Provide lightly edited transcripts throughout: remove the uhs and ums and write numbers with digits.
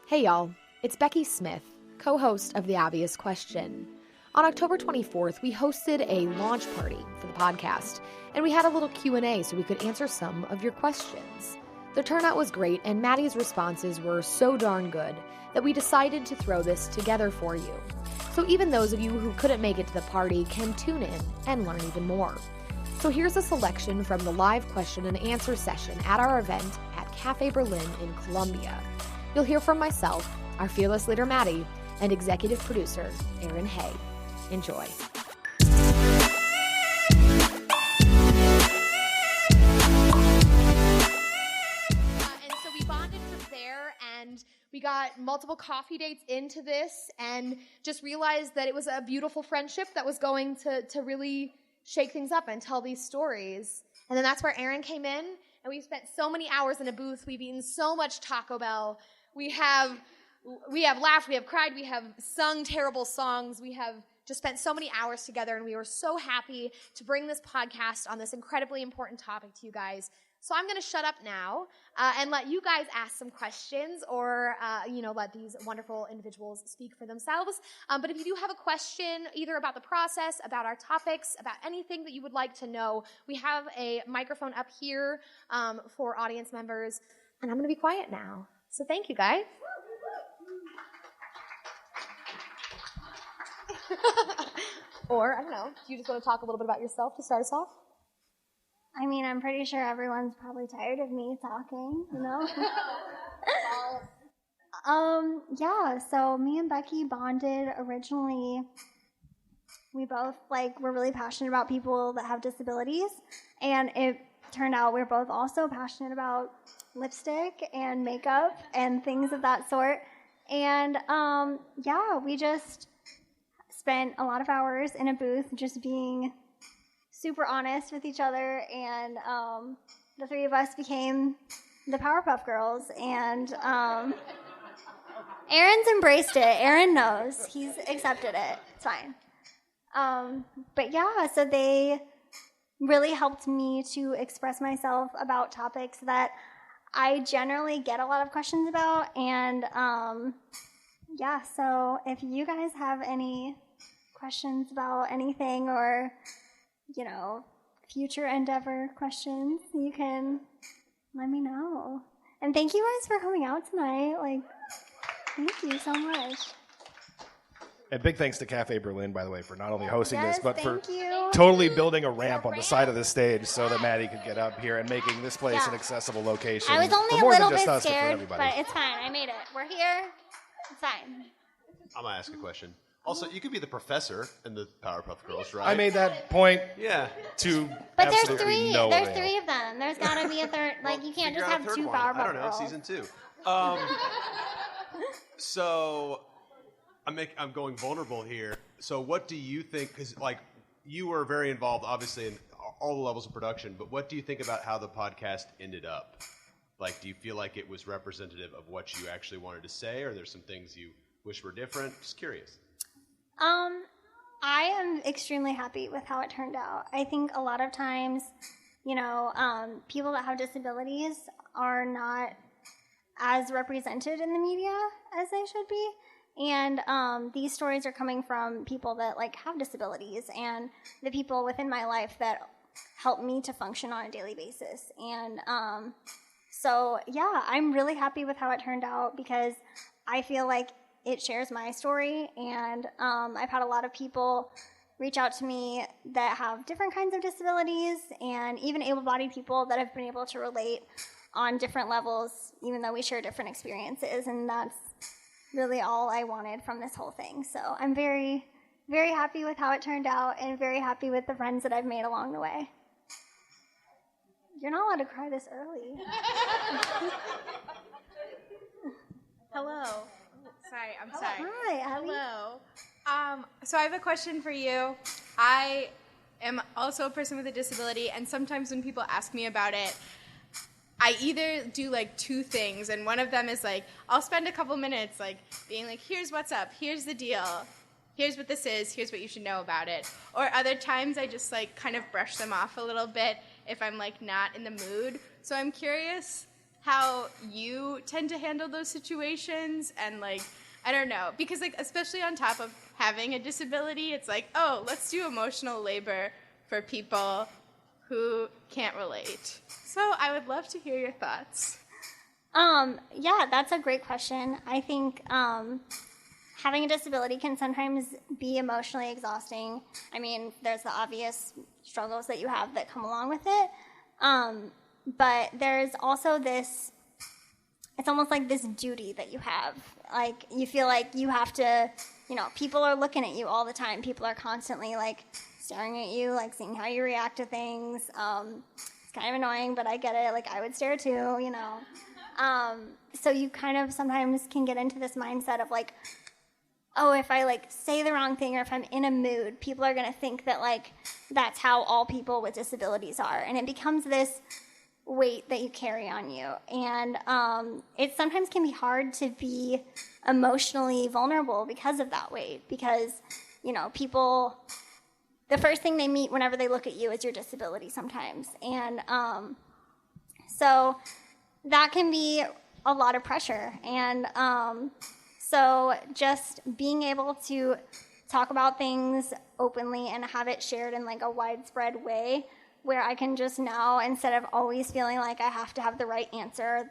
Hey y'all, it's Becky Smith, co-host of The Obvious Question. On October 24th, we hosted a launch party for the podcast, and we had a little Q&A so we could answer some of your questions. The turnout was great, and Maddie's responses were so darn good that we decided to throw this together for you. So even those of you who couldn't make it to the party can tune in and learn even more. So here's a selection from the live question and answer session at our event at Cafe Berlin in Columbia. You'll hear from myself, our fearless leader Maddie, and executive producer Aaron Hay. Enjoy. And so we bonded from there, and we got multiple coffee dates into this, and just realized that it was a beautiful friendship that was going to really shake things up and tell these stories. And then that's where Aaron came in, and we spent so many hours in a booth. We've eaten so much Taco Bell. We have laughed, we have cried, we have sung terrible songs, we have just spent so many hours together, and we were so happy to bring this podcast on this incredibly important topic to you guys. So I'm going to shut up now and let you guys ask some questions or, let these wonderful individuals speak for themselves. But if you do have a question, either about the process, about our topics, about anything that you would like to know, we have a microphone up here for audience members, and I'm going to be quiet now. So thank you, guys. Or, I don't know, do you just want to talk a little bit about yourself to start us off? I mean, I'm pretty sure everyone's probably tired of me talking, you know? So me and Becky bonded originally. We both, we're really passionate about people that have disabilities, and it turned out we're both also passionate about lipstick and makeup and things of that sort. And we just spent a lot of hours in a booth just being super honest with each other, and the three of us became the Powerpuff Girls, and Aaron's embraced it. Aaron knows. He's accepted it. It's fine. So they really helped me to express myself about topics that I generally get a lot of questions about, and so if you guys have any questions about anything or, future endeavor questions, you can let me know. And thank you guys for coming out tonight. Thank you so much. And big thanks to Cafe Berlin, by the way, for not only hosting this, but for you. totally building a ramp on the side of the stage so that Maddie could get up here and making this place an accessible location. I was only for more a little than just bit us, scared, but but it's fine. I made it. We're here. It's fine. I'm going to ask a question. Also, you could be the professor in the Powerpuff Girls, right? I made that point to But there's absolutely three. no There's avail. three of them. There's got to be a third. You can't just have two Powerpuff Girls. I don't know, season 2. So I'm going vulnerable here. So what do you think, because you were very involved obviously in all the levels of production, but what do you think about how the podcast ended up? Do you feel like it was representative of what you actually wanted to say, or there's some things you wish were different? Just curious. I am extremely happy with how it turned out. I think a lot of times, people that have disabilities are not as represented in the media as they should be. And these stories are coming from people that have disabilities and the people within my life that help me to function on a daily basis. And I'm really happy with how it turned out because I feel like it shares my story, and I've had a lot of people reach out to me that have different kinds of disabilities, and even able-bodied people that have been able to relate on different levels, even though we share different experiences, and that's really all I wanted from this whole thing. So I'm very, very happy with how it turned out, and very happy with the friends that I've made along the way. You're not allowed to cry this early. Hello. Sorry, I'm sorry. Hi, Abby. Hello. So I have a question for you. I am also a person with a disability, and sometimes when people ask me about it, I either do two things, and one of them is I'll spend a couple minutes being here's what's up, here's the deal, here's what this is, here's what you should know about it. Or other times I just kind of brush them off a little bit if I'm not in the mood. So I'm curious how you tend to handle those situations and like, I don't know, because like especially on top of having a disability, it's like, oh, let's do emotional labor for people who can't relate. So I would love to hear your thoughts. Yeah, that's a great question. I think having a disability can sometimes be emotionally exhausting. I mean, there's the obvious struggles that you have that come along with it. But there's also this, it's almost like this duty that you have. Like, you feel like you have to, you know, people are looking at you all the time. People are constantly, like, staring at you, like, seeing how you react to things. It's kind of annoying, but I get it. Like, I would stare too, you know. So you kind of sometimes can get into this mindset of, like, oh, if I, like, say the wrong thing or if I'm in a mood, people are going to think that, like, that's how all people with disabilities are. And it becomes this weight that you carry on you. And it sometimes can be hard to be emotionally vulnerable because of that weight. Because, you know, people, the first thing they meet whenever they look at you is your disability sometimes. And so that can be a lot of pressure. And so just being able to talk about things openly and have it shared in like a widespread way where I can just now, instead of always feeling like I have to have the right answer,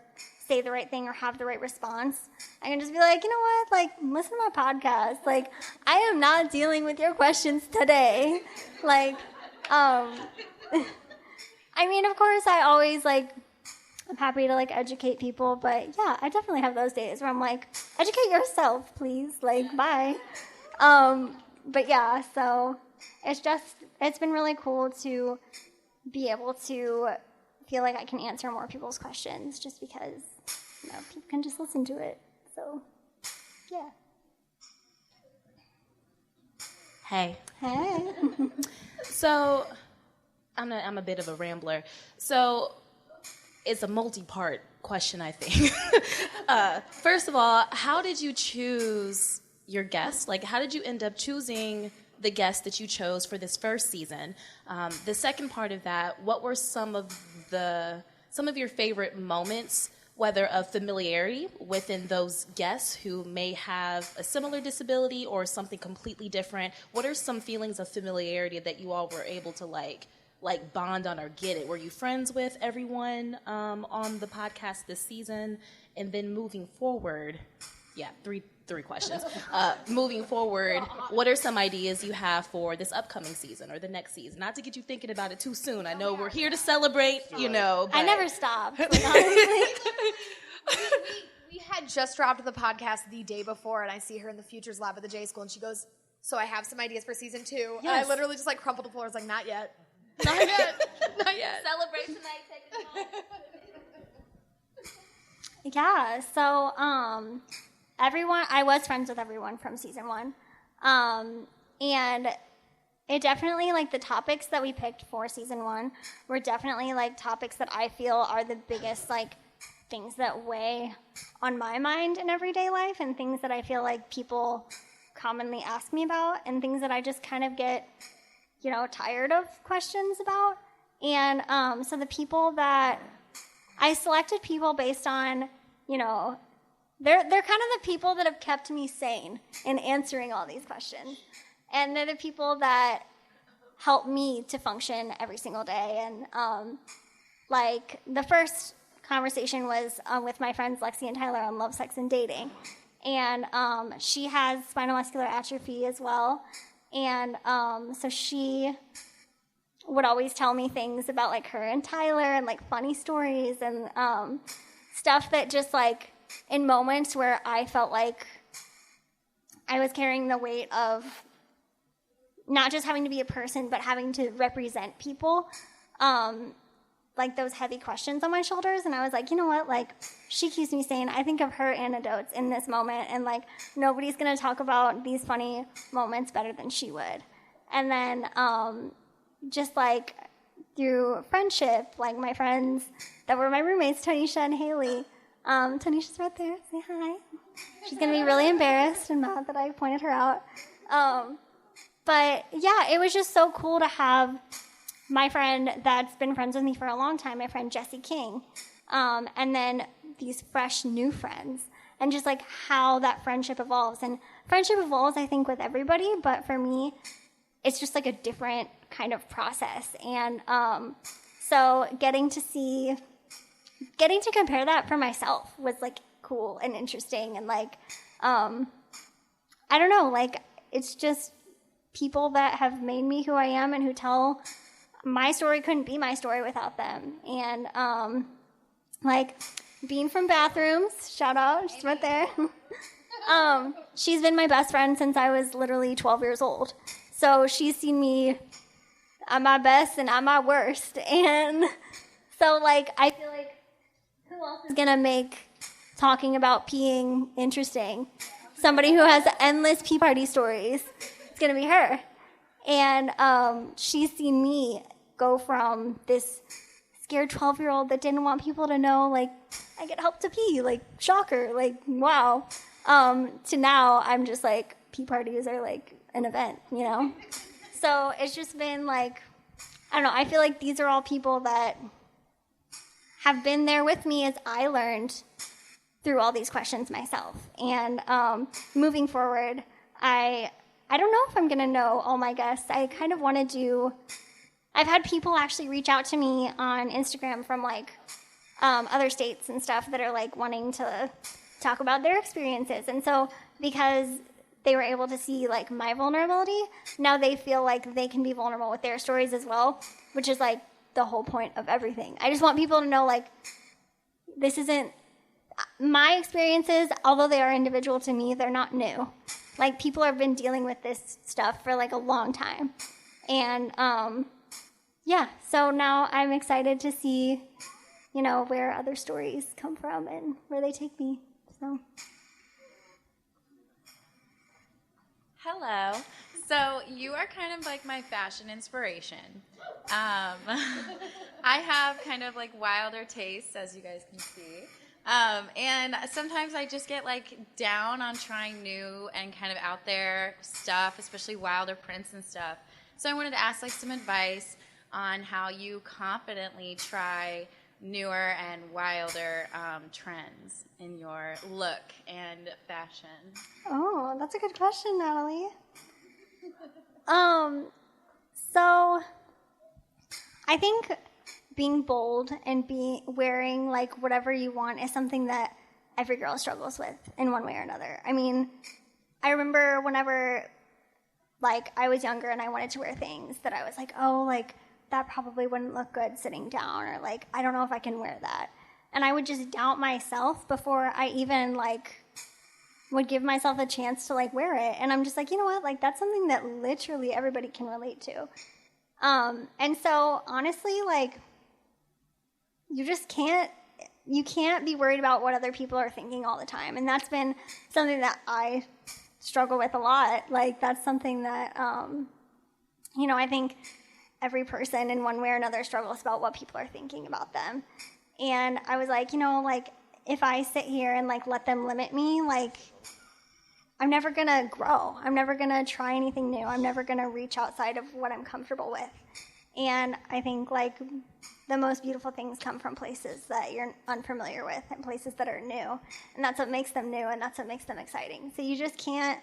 say the right thing or have the right response, I can just be like, you know what, like, listen to my podcast. Like, I am not dealing with your questions today. Like, I mean, of course, I always, like, I'm happy to, like, educate people, but yeah, I definitely have those days where I'm like, educate yourself, please. Like, bye. But yeah, so it's been really cool to be able to feel like I can answer more people's questions just because, you know, people can just listen to it. So, yeah. Hey. Hey. So, I'm a bit of a rambler. So, it's a multi-part question, I think. First of all, how did you choose your guests? Like, how did you end up choosing the guests that you chose for this first season? The second part of that, what were some of your favorite moments, whether of familiarity within those guests who may have a similar disability or something completely different? What are some feelings of familiarity that you all were able to like bond on or get it? Were you friends with everyone on the podcast this season? And then moving forward, yeah, three questions. Moving forward, what are some ideas you have for this upcoming season or the next season? Not to get you thinking about it too soon. I know we're here to celebrate, you know. But I never stopped, like, honestly. We had just dropped the podcast the day before, and I see her in the Futures Lab at the J School, and she goes, so I have some ideas for season 2. Yes. And I literally just, like, crumpled the floor. I was like, not yet. Not yet. Not yet. Celebrate tonight, take it home. Yeah, so I was friends with everyone from season 1. And it definitely, like, the topics that we picked for season 1 were definitely, like, topics that I feel are the biggest, like, things that weigh on my mind in everyday life and things that I feel like people commonly ask me about and things that I just kind of get, you know, tired of questions about. And so the people that I selected people based on, you know, they're kind of the people that have kept me sane in answering all these questions. And they're the people that help me to function every single day. And like the first conversation was with my friends Lexi and Tyler on Love, Sex, and Dating. And she has spinal muscular atrophy as well. And so she would always tell me things about, like, her and Tyler and, like, funny stories and stuff that just, like, in moments where I felt like I was carrying the weight of not just having to be a person, but having to represent people, like, those heavy questions on my shoulders. And I was like, you know what, like, she keeps me sane. I think of her anecdotes in this moment, and, like, nobody's going to talk about these funny moments better than she would. And then just, like, through friendship, like, my friends that were my roommates, Tanisha and Haley. Tanisha's right there. Say hi. She's going to be really embarrassed and mad that I pointed her out. But, yeah, it was just so cool to have my friend that's been friends with me for a long time, my friend Jessie King, and then these fresh new friends, and just like how that friendship evolves. And friendship evolves, I think, with everybody, but for me, it's just like a different kind of process. And so getting to compare that for myself was like cool and interesting. And like, I don't know, like it's just people that have made me who I am and who tell my story couldn't be my story without them. And like being from Bathrooms, shout out, she's right there. She's been my best friend since I was literally 12 years old. So she's seen me at my best and at my worst. And so like I feel like who else is gonna make talking about peeing interesting? Somebody who has endless pee party stories. It's gonna be her. And she's seen me go from this scared 12-year-old that didn't want people to know, like, I get help to pee, like, shocker, like, wow. To now, I'm just like, pee parties are like an event, you know? So it's just been like, I don't know, I feel like these are all people that have been there with me as I learned through all these questions myself. And moving forward, I don't know if I'm going to know all my guests. I kind of want to do, I've had people actually reach out to me on Instagram from like other states and stuff that are like wanting to talk about their experiences. And so because they were able to see like my vulnerability, now they feel like they can be vulnerable with their stories as well, which is like the whole point of everything. I just want people to know like this isn't my experiences, although they are individual to me, they're not new. Like people have been dealing with this stuff for like a long time. And yeah, so now I'm excited to see, you know, where other stories come from and where they take me. So hello. So you are kind of like my fashion inspiration. I have kind of like wilder tastes, as you guys can see. And sometimes I just get like down on trying new and kind of out there stuff, especially wilder prints and stuff. So I wanted to ask like some advice on how you confidently try newer and wilder trends in your look and fashion. Oh, that's a good question, Natalie. So I think being bold and wearing like whatever you want is something that every girl struggles with in one way or another. I mean, I remember whenever like I was younger and I wanted to wear things that I was like, oh, like that probably wouldn't look good sitting down, or like I don't know if I can wear that. And I would just doubt myself before I even like would give myself a chance to like wear it. And I'm just like, you know what? Like that's something that literally everybody can relate to. And so honestly, like you can't be worried about what other people are thinking all the time. And that's been something that I struggle with a lot. Like that's something that, you know, I think every person in one way or another struggles about what people are thinking about them. And I was like, you know, like if I sit here and like let them limit me, like I'm never gonna grow. I'm never gonna try anything new. I'm never gonna reach outside of what I'm comfortable with. And I think like the most beautiful things come from places that you're unfamiliar with and places that are new. And that's what makes them new and that's what makes them exciting. So you just can't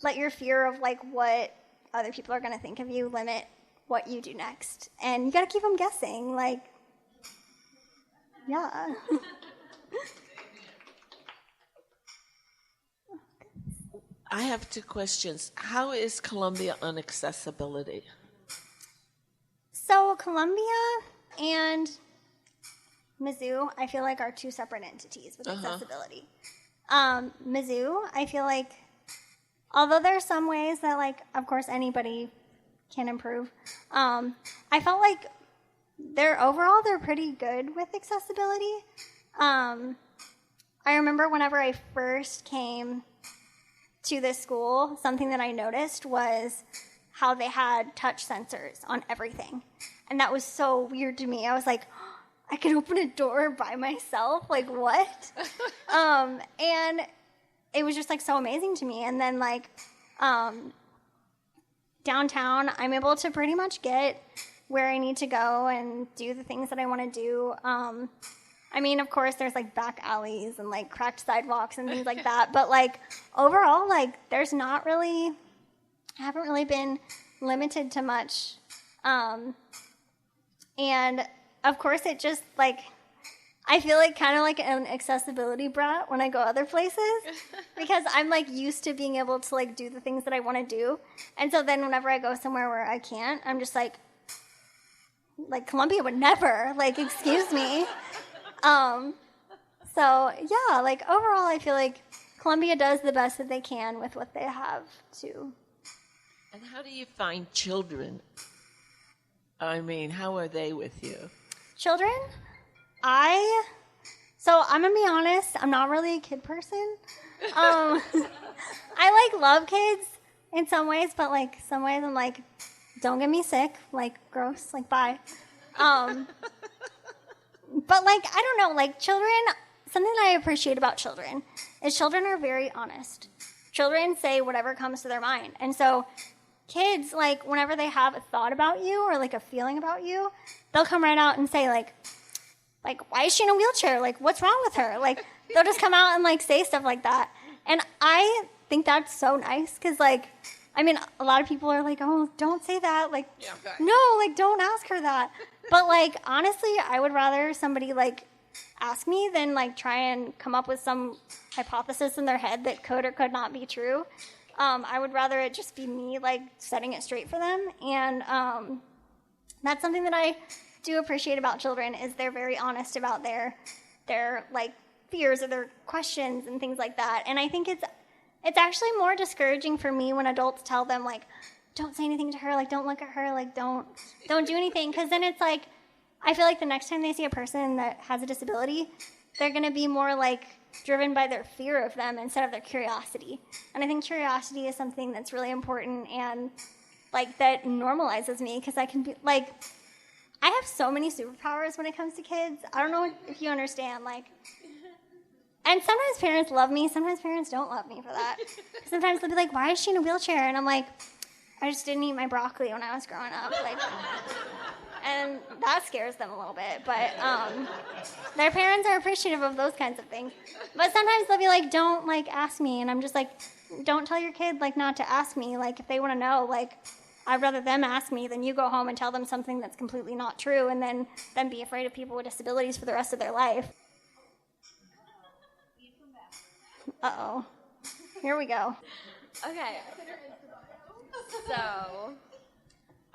let your fear of like what other people are gonna think of you limit what you do next. And you gotta keep them guessing, like, yeah. I have two questions. How is Columbia on accessibility? So Columbia and Mizzou, I feel like are two separate entities with accessibility. Mizzou, I feel like, although there are some ways that, like, of course, anybody can improve, I felt like they're pretty good with accessibility. I remember whenever I first came to this school, something that I noticed was how they had touch sensors on everything. And that was so weird to me. I was like, oh, I can open a door by myself? Like, what? And it was just, like, so amazing to me. And then, like, downtown, I'm able to pretty much get where I need to go and do the things that I want to do. I mean, of course, there's like back alleys and like cracked sidewalks and things like that. But like overall, like there's not really, I haven't really been limited to much. And of course, it just like, I feel like kind of like an accessibility brat when I go other places because I'm like used to being able to like do the things that I want to do. And so then whenever I go somewhere where I can't, I'm just like Columbia would never, like, excuse me. So yeah, like overall, I feel like Columbia does the best that they can with what they have too. And how do you find children? I mean, how are they with you? Children? So I'm gonna be honest, I'm not really a kid person. I like love kids in some ways, but like some ways I'm like, don't get me sick, like gross, like bye. But like, I don't know, like children, something that I appreciate about children is children are very honest. Children say whatever comes to their mind. And so kids, like whenever they have a thought about you or like a feeling about you, they'll come right out and say like, why is she in a wheelchair? Like, what's wrong with her? Like, they'll just come out and, like, say stuff like that. And I think that's so nice because, like, I mean, a lot of people are like, oh, don't say that. Like, no, like, don't ask her that. But, like, honestly, I would rather somebody, like, ask me than, like, try and come up with some hypothesis in their head that could or could not be true. I would rather it just be me, like, setting it straight for them. And that's something that I do appreciate about children is they're very honest about their like fears or their questions and things like that. And I think it's actually more discouraging for me when adults tell them like, don't say anything to her, like don't look at her, like don't do anything, because then it's like I feel like the next time they see a person that has a disability, they're going to be more like driven by their fear of them instead of their curiosity. And I think curiosity is something that's really important and like that normalizes me because I can be like, I have so many superpowers when it comes to kids. I don't know if you understand, like, and sometimes parents love me, sometimes parents don't love me for that. Sometimes they'll be like, why is she in a wheelchair? And I'm like, I just didn't eat my broccoli when I was growing up, like, and that scares them a little bit, but their parents are appreciative of those kinds of things. But sometimes they'll be like, don't, like, ask me, and I'm just like, don't tell your kid, like, not to ask me, like, if they want to know, like, I'd rather them ask me than you go home and tell them something that's completely not true and then them be afraid of people with disabilities for the rest of their life. Uh-oh. Here we go. Okay. So,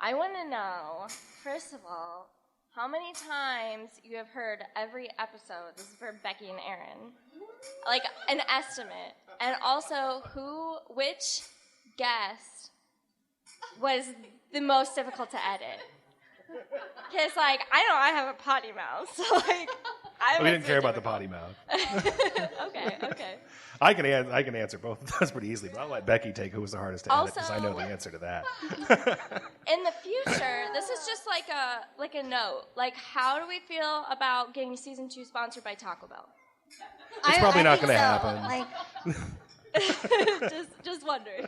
I want to know, first of all, how many times you have heard every episode. This is for Becky and Aaron. Like, an estimate. And also, which guest was the most difficult to edit? Because, like, I know I have a potty mouth, so, like, we didn't care about the potty mouth. Okay. I can answer both of those pretty easily, but I'll let Becky take who was the hardest to edit because I know the answer to that. In the future, this is just like a note. Like, how do we feel about getting season 2 sponsored by Taco Bell? It's probably not going to happen. Like, just wondering.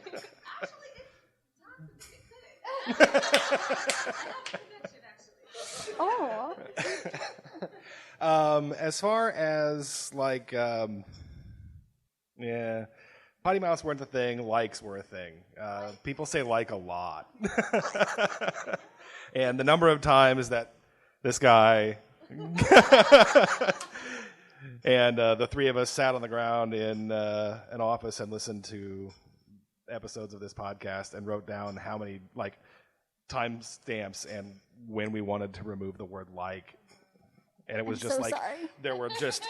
Oh. As far as like, potty mouths weren't a thing. Likes were a thing. People say like a lot, and the number of times that this guy and the three of us sat on the ground in an office and listened to episodes of this podcast and wrote down how many like time stamps and when we wanted to remove the word like, and it was there were just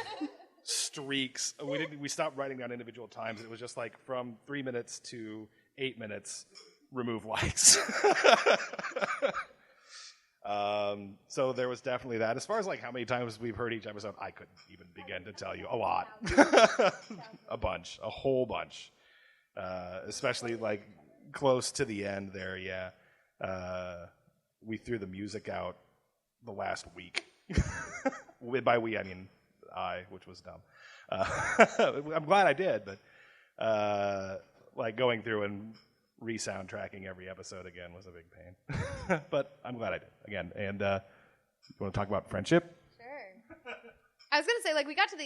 streaks. We stopped writing down individual times. It was just like from 3 minutes to 8 minutes, remove likes. So there was definitely that. As far as like how many times we've heard each episode, I couldn't even begin to tell you. A lot. A whole bunch. Especially like close to the end there, yeah. We threw the music out the last week. By we, I mean I, which was dumb. I'm glad I did, but like going through and re-soundtracking every episode again was a big pain. But I'm glad I did again. And you want to talk about friendship? Sure. I was gonna say, like, we got to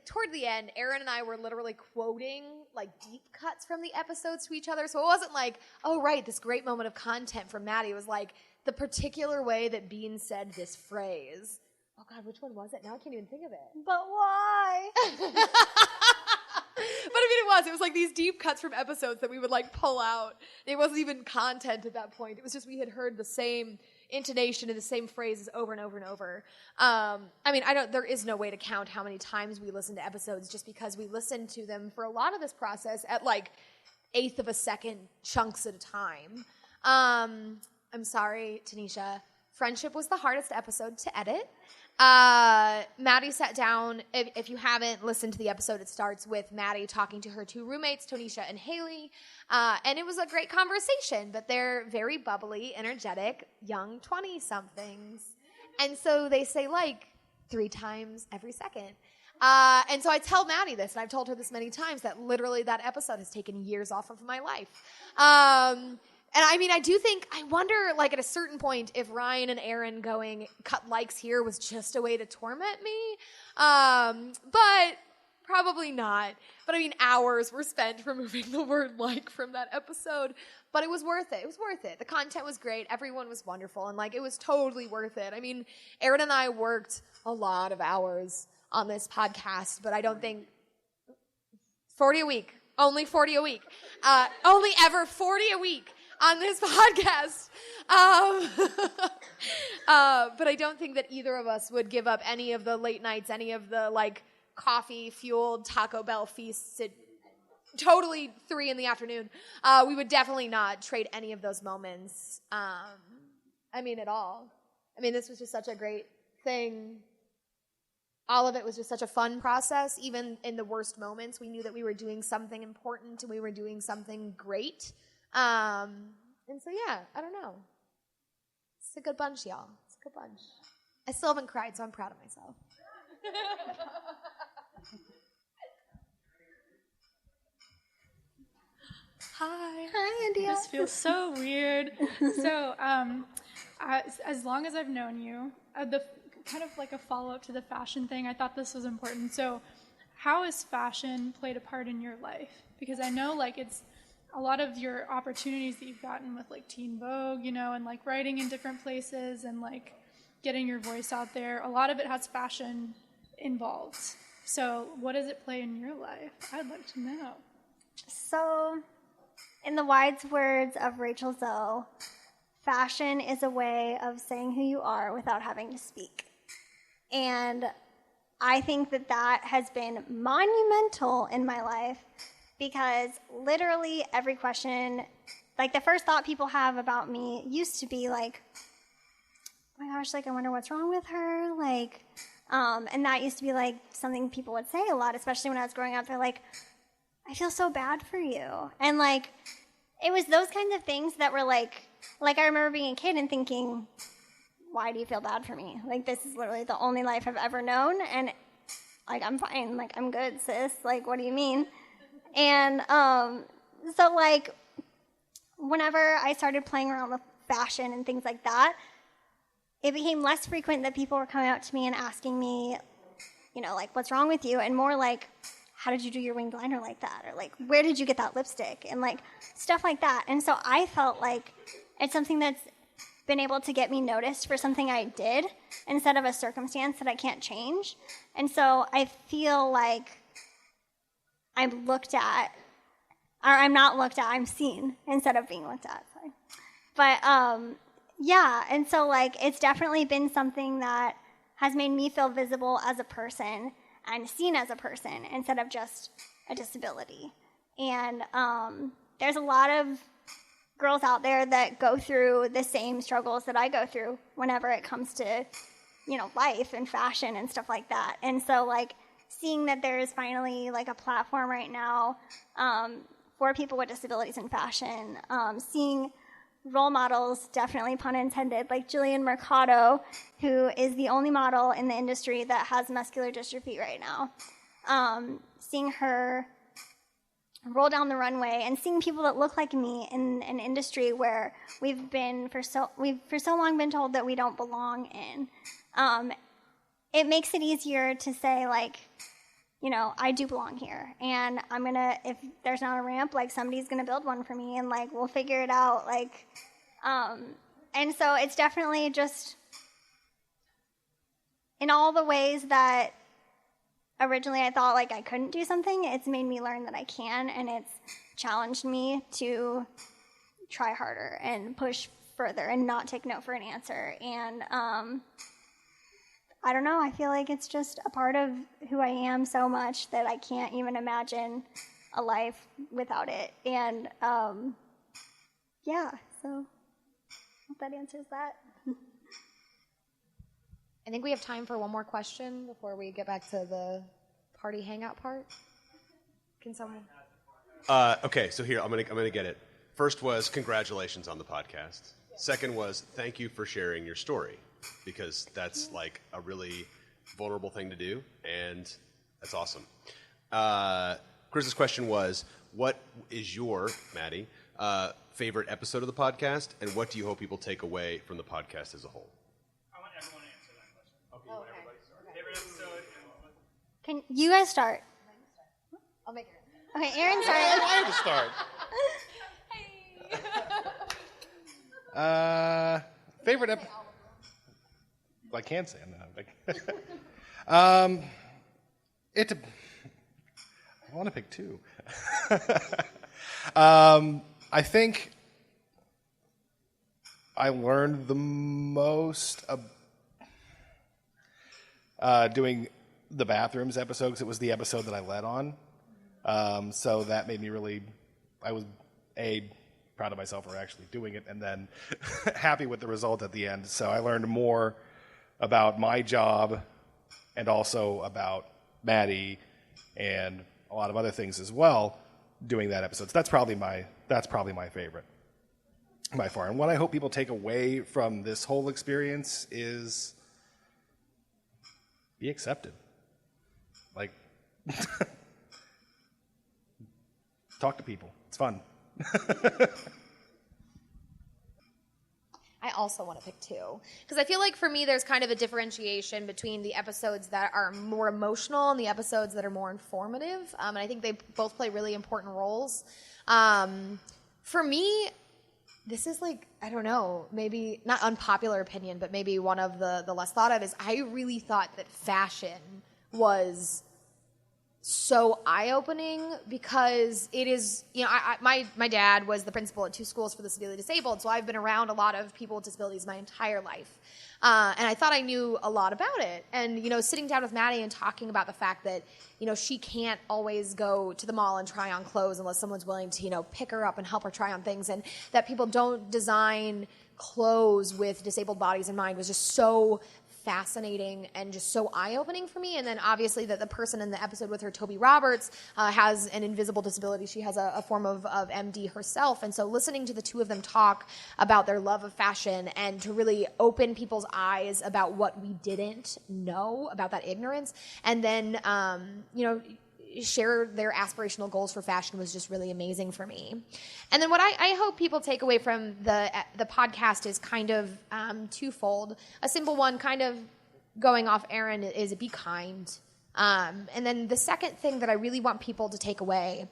toward the end, Aaron and I were literally quoting like deep cuts from the episodes to each other. So it wasn't like, oh right, this great moment of content from Maddie. It was like the particular way that Bean said this phrase. Oh God, which one was it? Now I can't even think of it. But why? But I mean, it was like these deep cuts from episodes that we would like pull out. It wasn't even content at that point. It was just we had heard the same intonation and the same phrases over and over and over. I mean, there is no way to count how many times we listen to episodes just because we listen to them for a lot of this process at like 1/8 of a second chunks at a time. I'm sorry, Tanisha. Friendship was the hardest episode to edit. Maddie sat down. If you haven't listened to the episode, it starts with Maddie talking to her 2 roommates, Tonisha and Haley. And it was a great conversation, but they're very bubbly, energetic, young 20-somethings. And so they say like 3 times every second. And so I tell Maddie this, and I've told her this many times, that literally that episode has taken years off of my life. And I mean, I wonder, like, at a certain point, if Ryan and Aaron going, cut likes here was just a way to torment me. But probably not. But I mean, hours were spent removing the word like from that episode. But it was worth it. It was worth it. The content was great. Everyone was wonderful. And, like, it was totally worth it. I mean, Aaron and I worked a lot of hours on this podcast, but I don't think 40 a week. Only 40 a week. Only ever 40 a week on this podcast. But I don't think that either of us would give up any of the late nights, any of the like coffee-fueled Taco Bell feasts at totally 3 p.m. We would definitely not trade any of those moments. I mean, at all. I mean, this was just such a great thing. All of it was just such a fun process. Even in the worst moments, we knew that we were doing something important and we were doing something great. And so, yeah, I don't know. It's a good bunch, y'all. It's a good bunch. I still haven't cried, so I'm proud of myself. Hi, India. This feels so weird. So, as long as I've known you, the kind of like a follow-up to the fashion thing, I thought this was important. So, how has fashion played a part in your life? Because I know, like, it's a lot of your opportunities that you've gotten with like Teen Vogue, you know, and like writing in different places and like getting your voice out there. A lot of it has fashion involved. So what does it play in your life? I'd like to know. So, in the wise words of Rachel Zoe, fashion is a way of saying who you are without having to speak. And I think that that has been monumental in my life. Because literally every question, like the first thought people have about me used to be like, oh my gosh, like I wonder what's wrong with her, like, and that used to be like something people would say a lot, especially when I was growing up. They're like, I feel so bad for you, and like, it was those kinds of things that were like I remember being a kid and thinking, why do you feel bad for me? Like this is literally the only life I've ever known, and like I'm fine, like I'm good, sis. Like what do you mean? And so, like, whenever I started playing around with fashion and things like that, it became less frequent that people were coming up to me and asking me, you know, like, what's wrong with you? And more like, how did you do your winged liner like that? Or, like, where did you get that lipstick? And, like, stuff like that. And so I felt like it's something that's been able to get me noticed for something I did instead of a circumstance that I can't change. And so I feel like I'm looked at, or I'm not looked at, I'm seen instead of being looked at. Sorry. But, yeah, and so, like, it's definitely been something that has made me feel visible as a person and seen as a person instead of just a disability. And there's a lot of girls out there that go through the same struggles that I go through whenever it comes to, you know, life and fashion and stuff like that. And so, like, seeing that there is finally like a platform right now for people with disabilities in fashion, seeing role models, definitely pun intended, like Jillian Mercado, who is the only model in the industry that has muscular dystrophy right now. Seeing her roll down the runway and seeing people that look like me in an industry where we've for so long been told that we don't belong in. it makes it easier to say, like, you know, I do belong here. And I'm going to, if there's not a ramp, like, somebody's going to build one for me, and, like, we'll figure it out. Like, and so it's definitely just in all the ways that originally I thought, like, I couldn't do something, it's made me learn that I can, and it's challenged me to try harder and push further and not take no for an answer. And I don't know, I feel like it's just a part of who I am so much that I can't even imagine a life without it. And yeah, so I hope that answers that. I think we have time for one more question before we get back to the party hangout part. Can someone? Okay, so here I'm gonna get it. First was congratulations on the podcast. Second was thank you for sharing your story, because that's like a really vulnerable thing to do, and that's awesome. Chris's question was, what is your, Maddie, favorite episode of the podcast, and what do you hope people take away from the podcast as a whole? I want everyone to answer that question. Okay, you want everybody to start? Favorite episode and Can you guys start? I'll make it. Okay, Aaron started. I have to start. Favorite episode. I can say I'm not. I want to pick two. I think I learned the most doing the bathrooms episode, because it was the episode that I led on. So that made me really, I was proud of myself for actually doing it, and then happy with the result at the end. So I learned more about my job and also about Maddie and a lot of other things as well doing that episode. So that's probably my favorite by far. And what I hope people take away from this whole experience is be accepted. Like, talk to people. It's fun. I also want to pick two, because I feel like for me there's kind of a differentiation between the episodes that are more emotional and the episodes that are more informative, and I think they both play really important roles. For me, this is like, I don't know, maybe not unpopular opinion, but maybe one of the less thought of, is I really thought that fashion was so eye-opening, because it is, you know, my dad was the principal at 2 schools for the severely disabled, so I've been around a lot of people with disabilities my entire life. And I thought I knew a lot about it. And, you know, sitting down with Maddie and talking about the fact that, you know, she can't always go to the mall and try on clothes unless someone's willing to, you know, pick her up and help her try on things, and that people don't design clothes with disabled bodies in mind, was just so fascinating and just so eye-opening for me. And then obviously that the person in the episode with her, Toby Roberts, has an invisible disability. She has a form of MD herself. And so listening to the two of them talk about their love of fashion and to really open people's eyes about what we didn't know about that ignorance, and then, you know, share their aspirational goals for fashion, was just really amazing for me. And then what I hope people take away from the podcast is kind of twofold. A simple one, kind of going off Aaron, is be kind. And then the second thing that I really want people to take away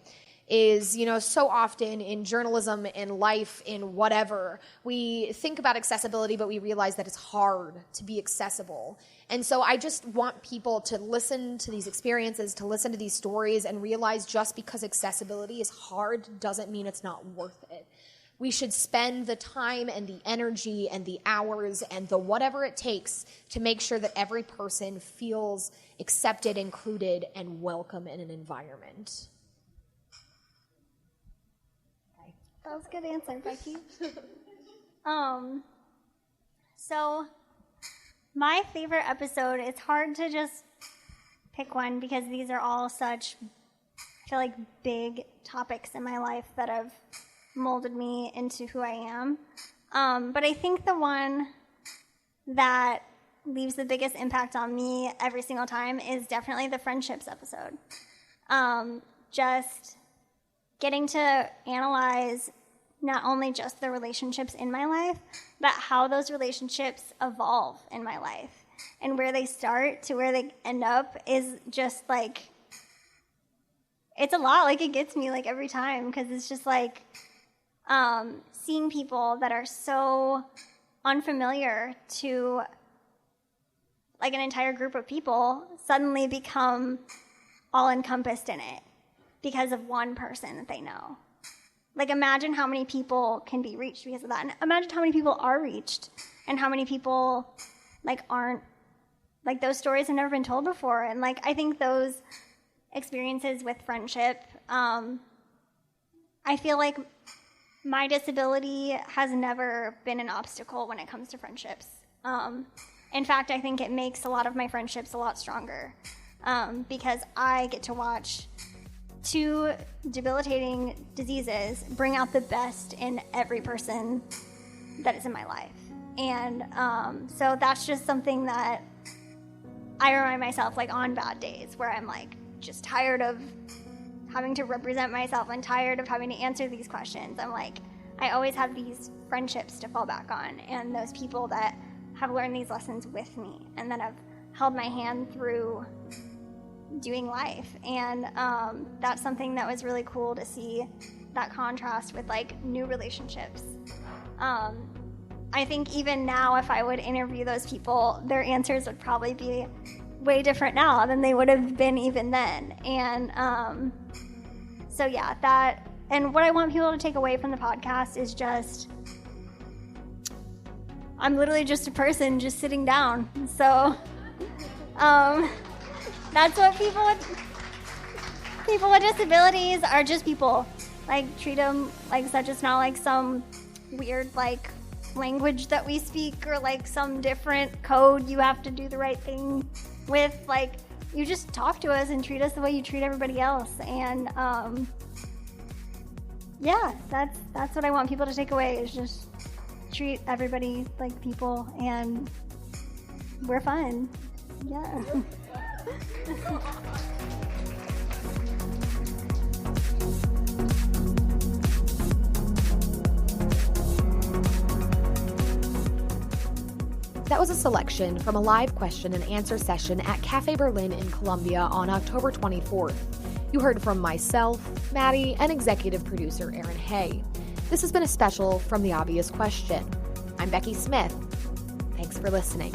is, you know, so often in journalism, in life, in whatever, we think about accessibility, but we realize that it's hard to be accessible. And so I just want people to listen to these experiences, to listen to these stories, and realize just because accessibility is hard doesn't mean it's not worth it. We should spend the time and the energy and the hours and the whatever it takes to make sure that every person feels accepted, included, and welcome in an environment. That was a good answer, Becky. So my favorite episode, it's hard to just pick one because these are all such, I feel like, big topics in my life that have molded me into who I am. But I think the one that leaves the biggest impact on me every single time is definitely the friendships episode. Just getting to analyze not only just the relationships in my life, but how those relationships evolve in my life. and where they start to where they end up is just like, it's a lot. Like, it gets me like every time, because it's just like seeing people that are so unfamiliar to like an entire group of people suddenly become all encompassed in it because of one person that they know. Like, imagine how many people can be reached because of that. And imagine how many people are reached and how many people like aren't, like, those stories have never been told before. And like, I think those experiences with friendship, I feel like my disability has never been an obstacle when it comes to friendships. In fact, I think it makes a lot of my friendships a lot stronger, because I get to watch two debilitating diseases bring out the best in every person that is in my life. And so that's just something that I remind myself, like, on bad days where I'm like just tired of having to represent myself and tired of having to answer these questions. I'm like, I always have these friendships to fall back on, and those people that have learned these lessons with me and that have held my hand through doing life. And that's something that was really cool to see, that contrast with like new relationships. I think even now, if I would interview those people, their answers would probably be way different now than they would have been even then. And so yeah, that, and what I want people to take away from the podcast is just, I'm literally just a person just sitting down. So that's what people with disabilities are, just people. Like, treat them like such. It's not like some weird like language that we speak or like some different code you have to do the right thing with. Like, you just talk to us and treat us the way you treat everybody else. And yeah, that's what I want people to take away, is just treat everybody like people, and we're fun. Yeah. That was a selection from a live question and answer session at Cafe Berlin in Columbia on October 24th. You heard from myself, Maddie, and executive producer Aaron Hay. This has been a special from The Obvious Question. I'm Becky Smith. Thanks for listening.